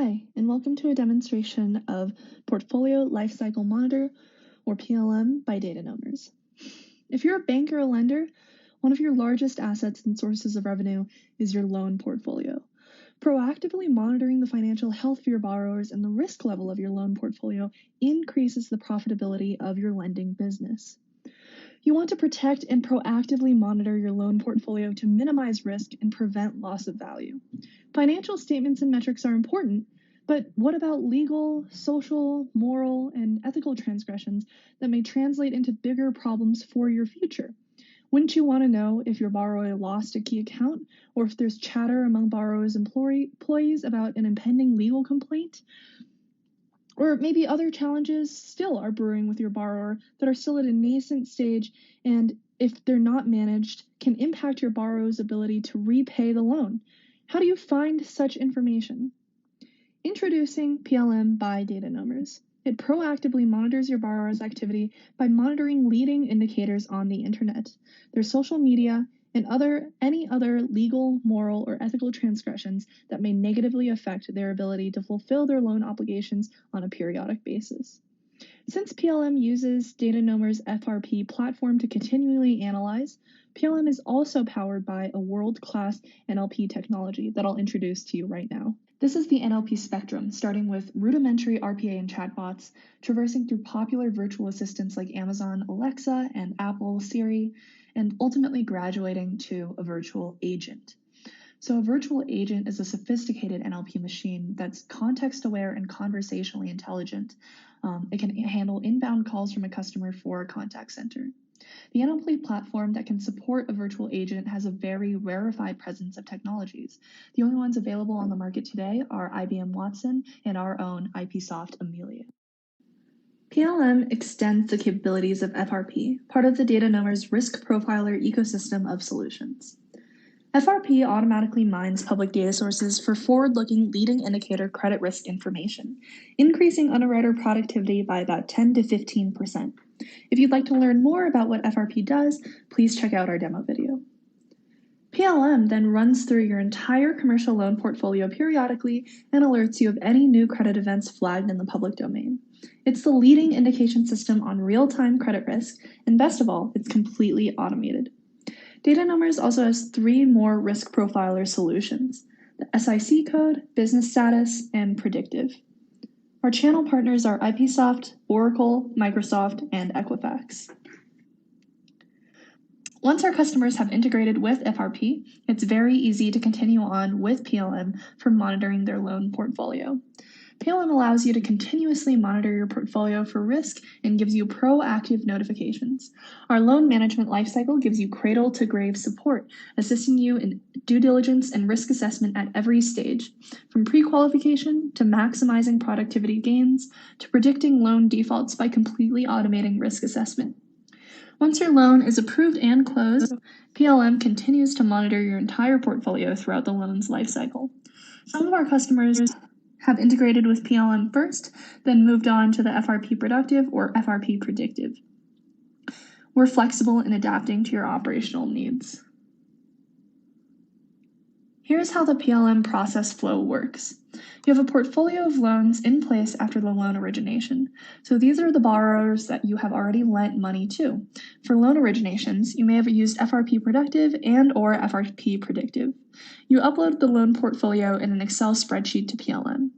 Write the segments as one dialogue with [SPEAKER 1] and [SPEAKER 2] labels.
[SPEAKER 1] Hi, and welcome to a demonstration of Portfolio Lifecycle Monitor, or PLM, by Data Numbers. If you're a bank or a lender, one of your largest assets and sources of revenue is your loan portfolio. Proactively monitoring the financial health of your borrowers and the risk level of your loan portfolio increases the profitability of your lending business. You want to protect and proactively monitor your loan portfolio to minimize risk and prevent loss of value. Financial statements and metrics are important, but what about legal, social, moral, and ethical transgressions that may translate into bigger problems for your future? Wouldn't you want to know if your borrower lost a key account, or if there's chatter among borrowers' employees about an impending legal complaint? Or maybe other challenges still are brewing with your borrower that are still at a nascent stage, and if they're not managed, can impact your borrower's ability to repay the loan. How do you find such information? Introducing PLM by Data Numbers. It proactively monitors your borrower's activity by monitoring leading indicators on the internet, their social media, and any other legal, moral, or ethical transgressions that may negatively affect their ability to fulfill their loan obligations on a periodic basis. Since PLM uses Data Numbers' FRP platform to continually analyze, PLM is also powered by a world-class NLP technology that I'll introduce to you right now. This is the NLP spectrum, starting with rudimentary RPA and chatbots, traversing through popular virtual assistants like Amazon Alexa and Apple Siri, and ultimately graduating to a virtual agent. So a virtual agent is a sophisticated NLP machine that's context-aware and conversationally intelligent. It can handle inbound calls from a customer for a contact center. The NLP platform that can support a virtual agent has a very rarefied presence of technologies. The only ones available on the market today are IBM Watson and our own IPsoft Amelia. PLM extends the capabilities of FRP, part of the Data Numbers risk profiler ecosystem of solutions. FRP automatically mines public data sources for forward-looking leading indicator credit risk information, increasing underwriter productivity by about 10 to 15%. If you'd like to learn more about what FRP does, please check out our demo video. PLM then runs through your entire commercial loan portfolio periodically and alerts you of any new credit events flagged in the public domain. It's the leading indication system on real-time credit risk, and best of all, it's completely automated. Data Numbers also has 3 more risk profiler solutions: the SIC code, business status, and predictive. Our channel partners are IPsoft, Oracle, Microsoft, and Equifax. Once our customers have integrated with FRP, it's very easy to continue on with PLM for monitoring their loan portfolio. PLM allows you to continuously monitor your portfolio for risk and gives you proactive notifications. Our loan management lifecycle gives you cradle-to-grave support, assisting you in due diligence and risk assessment at every stage, from pre-qualification to maximizing productivity gains to predicting loan defaults by completely automating risk assessment. Once your loan is approved and closed, PLM continues to monitor your entire portfolio throughout the loan's lifecycle. Some of our customers have integrated with PLM first, then moved on to the FRP Productive or FRP Predictive. We're flexible in adapting to your operational needs. Here's how the PLM process flow works. You have a portfolio of loans in place after the loan origination. So these are the borrowers that you have already lent money to. For loan originations, you may have used FRP Productive and or FRP Predictive. You upload the loan portfolio in an Excel spreadsheet to PLM.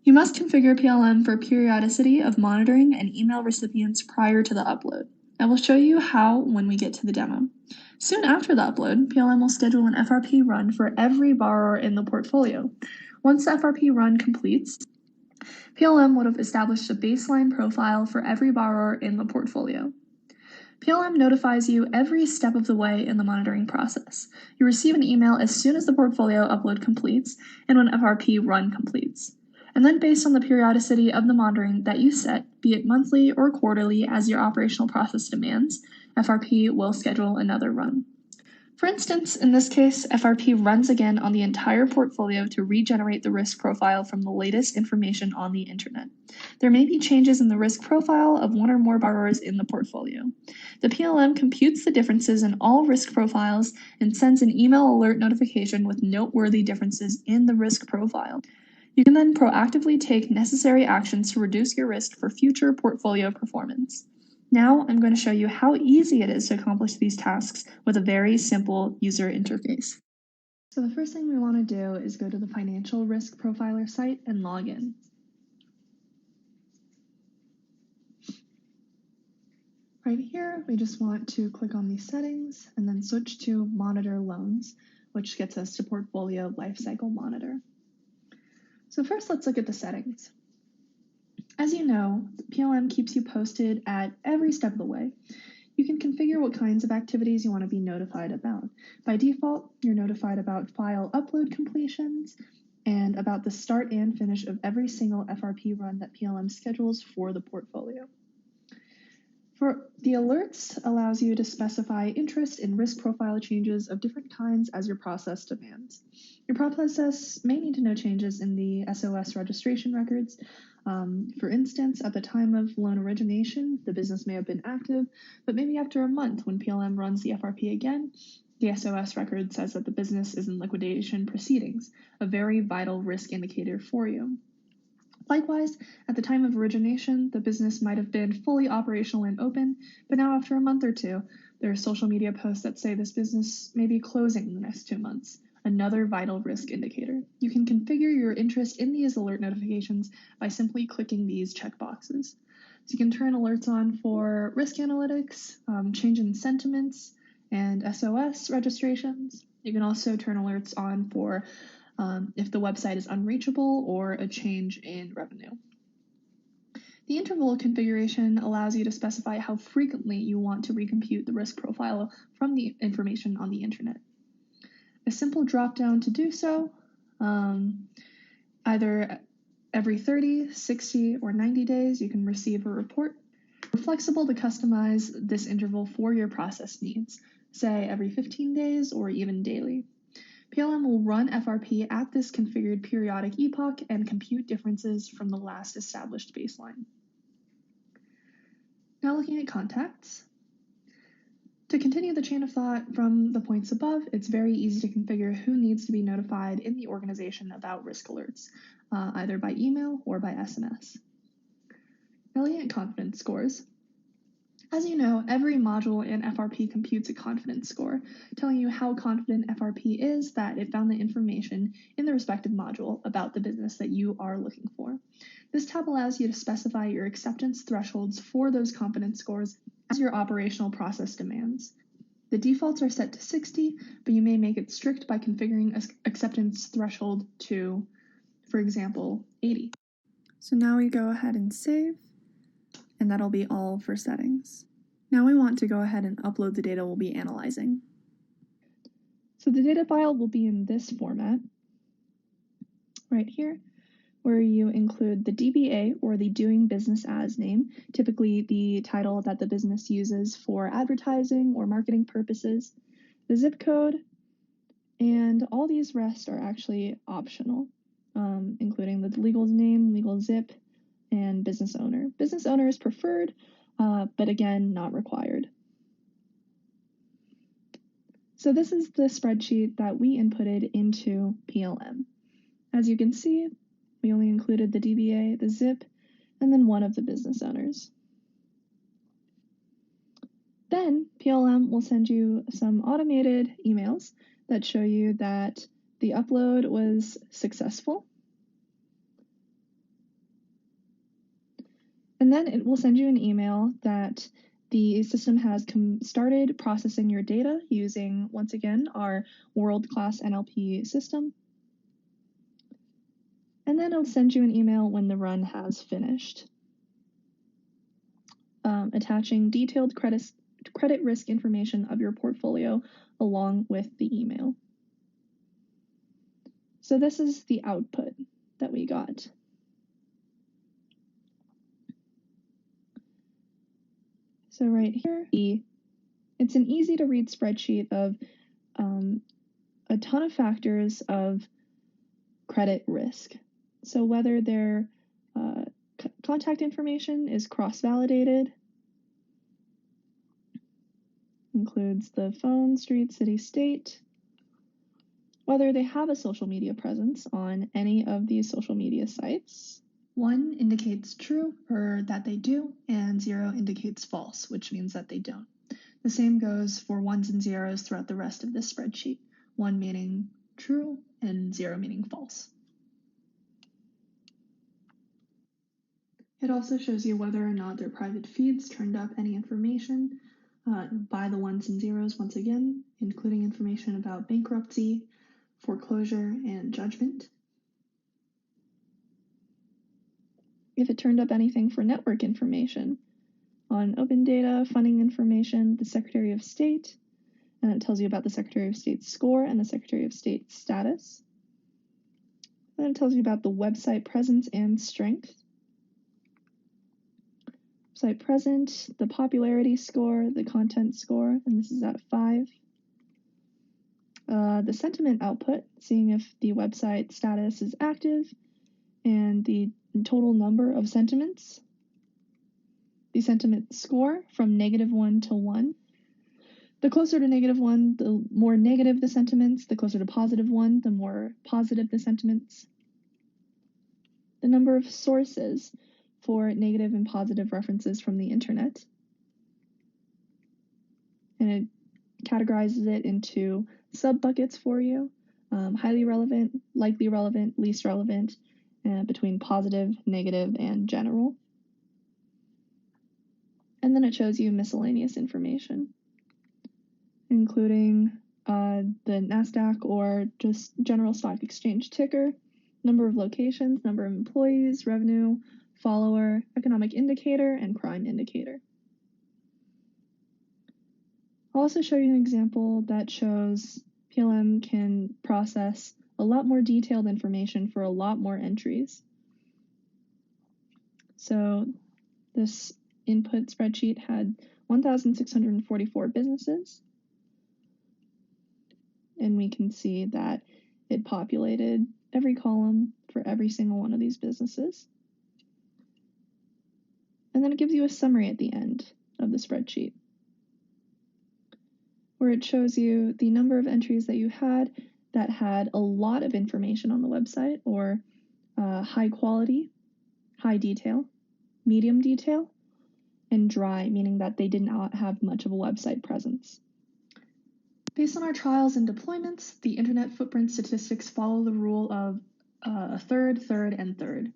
[SPEAKER 1] You must configure PLM for periodicity of monitoring and email recipients prior to the upload. I will show you how when we get to the demo. Soon after the upload, PLM will schedule an FRP run for every borrower in the portfolio. Once the FRP run completes, PLM would have established a baseline profile for every borrower in the portfolio. PLM notifies you every step of the way in the monitoring process. You receive an email as soon as the portfolio upload completes and when FRP run completes. And then based on the periodicity of the monitoring that you set, be it monthly or quarterly as your operational process demands, FRP will schedule another run. For instance, in this case, FRP runs again on the entire portfolio to regenerate the risk profile from the latest information on the internet. There may be changes in the risk profile of one or more borrowers in the portfolio. The PLM computes the differences in all risk profiles and sends an email alert notification with noteworthy differences in the risk profile. You can then proactively take necessary actions to reduce your risk for future portfolio performance. Now I'm going to show you how easy it is to accomplish these tasks with a very simple user interface. So the first thing we want to do is go to the Financial Risk Profiler site and log in. Right here, we just want to click on these settings and then switch to Monitor Loans, which gets us to Portfolio Lifecycle Monitor. So first, let's look at the settings. As you know, PLM keeps you posted at every step of the way. You can configure what kinds of activities you want to be notified about. By default, you're notified about file upload completions and about the start and finish of every single FRP run that PLM schedules for the portfolio. For the alerts allows you to specify interest in risk profile changes of different kinds as your process demands. Your process may need to know changes in the SOS registration records. For instance, at the time of loan origination, the business may have been active, but maybe after a month when PLM runs the FRP again, the SOS record says that the business is in liquidation proceedings, a very vital risk indicator for you. Likewise, at the time of origination, the business might have been fully operational and open, but now after a month or two, there are social media posts that say this business may be closing in the next 2 months, another vital risk indicator. You can configure your interest in these alert notifications by simply clicking these checkboxes. So you can turn alerts on for risk analytics, change in sentiments, and SOS registrations. You can also turn alerts on for if the website is unreachable or a change in revenue. The interval configuration allows you to specify how frequently you want to recompute the risk profile from the information on the internet. A simple drop-down to do so, either every 30, 60, or 90 days, you can receive a report. We're flexible to customize this interval for your process needs, say every 15 days or even daily. PLM will run FRP at this configured periodic epoch and compute differences from the last established baseline. Now looking at contacts. To continue the chain of thought from the points above, it's very easy to configure who needs to be notified in the organization about risk alerts, either by email or by SMS. Now looking at confidence scores. As you know, every module in FRP computes a confidence score, telling you how confident FRP is that it found the information in the respective module about the business that you are looking for. This tab allows you to specify your acceptance thresholds for those confidence scores as your operational process demands. The defaults are set to 60, but you may make it strict by configuring an acceptance threshold to, for example, 80. So now we go ahead and save. And that'll be all for settings. Now we want to go ahead and upload the data we'll be analyzing. So the data file will be in this format, right here, where you include the DBA or the doing business as name, typically the title that the business uses for advertising or marketing purposes, the zip code, and all these rest are actually optional, including the legal name, legal zip, and business owner. Business owner is preferred, but again, not required. So this is the spreadsheet that we inputted into PLM. As you can see, we only included the DBA, the zip, and then one of the business owners. Then PLM will send you some automated emails that show you that the upload was successful. And then it will send you an email that the system has started processing your data using, once again, our world-class NLP system. And then it'll send you an email when the run has finished, attaching detailed credit risk information of your portfolio along with the email. So this is the output that we got. So right here, it's an easy to read spreadsheet of a ton of factors of credit risk. So whether their contact information is cross-validated, includes the phone, street, city, state, whether they have a social media presence on any of these social media sites. 1 indicates true, or that they do, and 0 indicates false, which means that they don't. The same goes for 1s and 0s throughout the rest of this spreadsheet, 1 meaning true and 0 meaning false. It also shows you whether or not their private feeds turned up any information by the 1s and 0s once again, including information about bankruptcy, foreclosure, and judgment. If it turned up anything for network information on open data, funding information, the Secretary of State, and it tells you about the Secretary of State's score and the Secretary of State's status. Then it tells you about the website presence and strength. Website present, the popularity score, the content score, and this is out of 5. The sentiment output, seeing if the website status is active, and the total number of sentiments. The sentiment score from -1 to 1. The closer to -1, the more negative the sentiments. The closer to +1, the more positive the sentiments. The number of sources for negative and positive references from the internet. And it categorizes it into sub-buckets for you. Highly relevant, likely relevant, least relevant, between positive, negative, and general. And then it shows you miscellaneous information, including the NASDAQ or just general stock exchange ticker, number of locations, number of employees, revenue, follower, economic indicator, and crime indicator. I'll also show you an example that shows PLM can process a lot more detailed information for a lot more entries. So this input spreadsheet had 1,644 businesses. And we can see that it populated every column for every single one of these businesses. And then it gives you a summary at the end of the spreadsheet, where it shows you the number of entries that you had that had a lot of information on the website, or high quality, high detail, medium detail, and dry, meaning that they did not have much of a website presence. Based on our trials and deployments, the internet footprint statistics follow the rule of a third, and third.